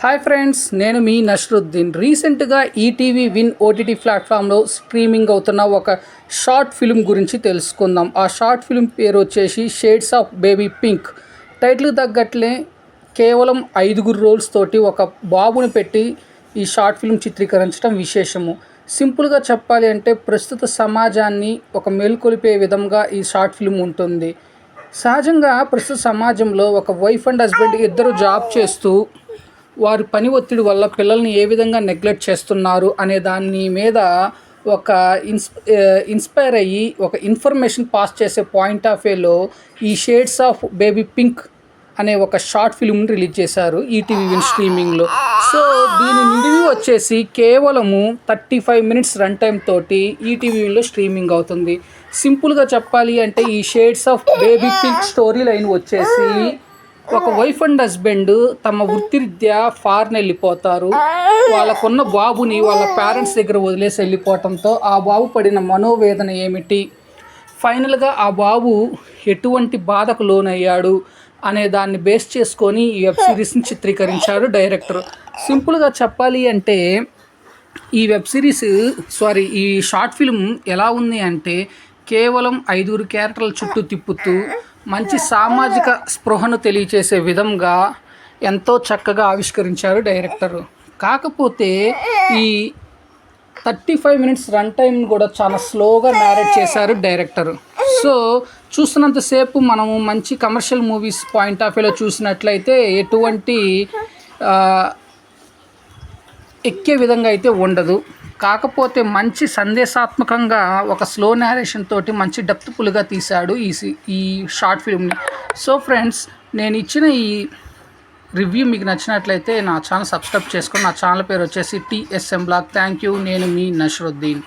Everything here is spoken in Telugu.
హాయ్ ఫ్రెండ్స్, నేను మీ నష్రుద్దీన్. రీసెంట్గా ఈటీవీ విన్ ఓటీటీ ప్లాట్ఫామ్లో స్ట్రీమింగ్ అవుతున్న ఒక షార్ట్ ఫిల్మ్ గురించి తెలుసుకుందాం. ఆ షార్ట్ ఫిల్మ్ పేరు వచ్చేసి షేడ్స్ ఆఫ్ బేబీ పింక్. టైటిల్కి తగ్గట్లే కేవలం 5 రోల్స్ తోటి ఒక బాబుని పెట్టి ఈ షార్ట్ ఫిల్మ్ చిత్రీకరించడం విశేషము. సింపుల్గా చెప్పాలి అంటే ప్రస్తుత సమాజాన్ని ఒక మేల్కొలిపే విధంగా ఈ షార్ట్ ఫిల్మ్ ఉంటుంది. సహజంగా ప్రస్తుత సమాజంలో ఒక వైఫ్ అండ్ హస్బెండ్ ఇద్దరు జాబ్ చేస్తూ వారి పని ఒత్తిడి వల్ల పిల్లల్ని ఏ విధంగా నెగ్లెక్ట్ చేస్తున్నారు అనే దాని మీద ఒక ఇన్స్పైర్ అయ్యి ఒక ఇన్ఫర్మేషన్ పాస్ చేసే పాయింట్ ఆఫ్ వ్యూలో ఈ షేడ్స్ ఆఫ్ బేబీ పింక్ అనే ఒక షార్ట్ ఫిల్మ్ని రిలీజ్ చేశారు ఈటీవీ విన్ స్ట్రీమింగ్లో. సో దీని నిడివి వచ్చేసి కేవలము 35 మినిట్స్ రన్ టైం తోటి ఈటీవీలో స్ట్రీమింగ్ అవుతుంది. సింపుల్గా చెప్పాలి అంటే ఈ shades of baby pink story line వచ్చేసి ఒక వైఫ్ అండ్ హస్బెండ్ తమ వృత్తిరీత్యా ఫారెన్ వెళ్ళిపోతారు. వాళ్ళకున్న బాబుని వాళ్ళ పేరెంట్స్ దగ్గర వదిలేసి వెళ్ళిపోవటంతో ఆ బాబు పడిన మనోవేదన ఏమిటి, ఫైనల్గా ఆ బాబు ఎటువంటి బాధకు లోనయ్యాడు అనే దాన్ని బేస్ చేసుకొని ఈ వెబ్ సిరీస్ని చిత్రీకరించారు డైరెక్టర్. సింపుల్గా చెప్పాలి అంటే ఈ షార్ట్ ఫిల్మ్ ఎలా ఉంది అంటే కేవలం 5 క్యారెక్టర్ల చుట్టూ తిప్పుతూ మంచి సామాజిక స్పృహను తెలియచేసే విధంగా ఎంతో చక్కగా ఆవిష్కరించారు డైరెక్టర్. కాకపోతే ఈ 35 మినిట్స్ రన్ టైం కూడా చాలా స్లోగా నేరేట్ చేశారు డైరెక్టర్. సో చూస్తున్నంతసేపు మనము మంచి కమర్షియల్ మూవీస్ పాయింట్ ఆఫ్ వ్యూలో చూసినట్లయితే ఎటువంటి ఎక్కే విధంగా అయితే ఉండదు. కాకపోతే మంచి సందేశాత్మకంగా ఒక స్లో నేరేషన్ తోటి మంచి డెప్త్ఫుల్గా తీశాడు ఈ షార్ట్ ఫిల్మ్ని. సో ఫ్రెండ్స్, నేను ఇచ్చిన ఈ రివ్యూ మీకు నచ్చినట్లయితే నా ఛానల్ సబ్స్క్రైబ్ చేసుకొని, నా ఛానల్ పేరు వచ్చేసి TSM Blog. Thank you. నేను మీ నష్రుద్దీన్.